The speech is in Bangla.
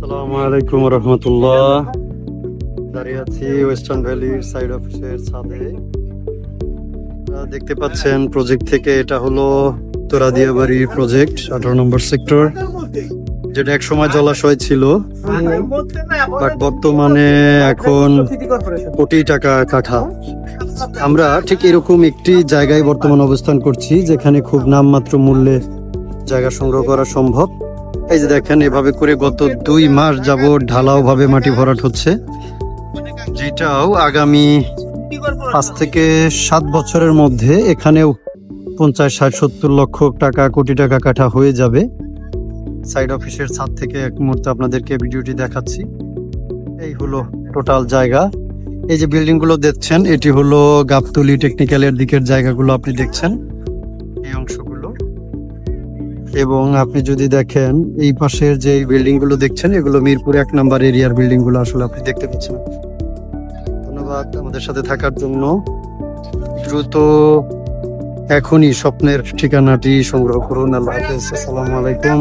আসসালামু আলাইকুম রহমতুল্লাহ। দাঁড়িয়ে আছি ওয়েস্টার্ন ভ্যালির সাইড অফিসের ছাদে। দেখতে পাচ্ছেন প্রজেক্ট থেকে, এটা হলো তোরাদিয়াবাড়ি প্রজেক্ট 18 নম্বর সেক্টর, যেটা এক সময় জলাশয় ছিল, বাট বর্তমানে এখন কোটি টাকা কাঠা। আমরা ঠিক এরকম একটি জায়গায় বর্তমান অবস্থান করছি, যেখানে খুব নামমাত্র মূল্যে জায়গা সংগ্রহ করা সম্ভব। এই যে দেখেন, এভাবে করে গত 2 মাস যাবত ঢালাও ভাবে মাটি ভরাট হচ্ছে, যেটাও আগামী 5 থেকে 7 বছরের মধ্যে এখানেও 50, 60, 70 লক্ষ টাকা, কোটি টাকা কাঠা হয়ে যাবে। সাইড অফিসের ছাদ থেকে এক মুহূর্তে আপনাদেরকে ভিডিওটি দেখাচ্ছি। এই হলো টোটাল জায়গা। এই যে বিল্ডিং গুলো দেখছেন, এটি হলো গাবতলী টেকনিক্যালের দিকের জায়গাগুলো আপনি দেখছেন, এই অংশগুলো। এবং আপনি যদি দেখেন এই পাশের যে বিল্ডিং গুলো দেখছেন, এগুলো মিরপুর 1 নম্বর এরিয়ার বিল্ডিং গুলো আসলে আপনি দেখতে পাচ্ছেন। ধন্যবাদ আমাদের সাথে থাকার জন্য। দ্রুত এখনই স্বপ্নের ঠিকানাটি সংগ্রহ করুন। আল্লাহ হাফেজ, আসসালামু আলাইকুম।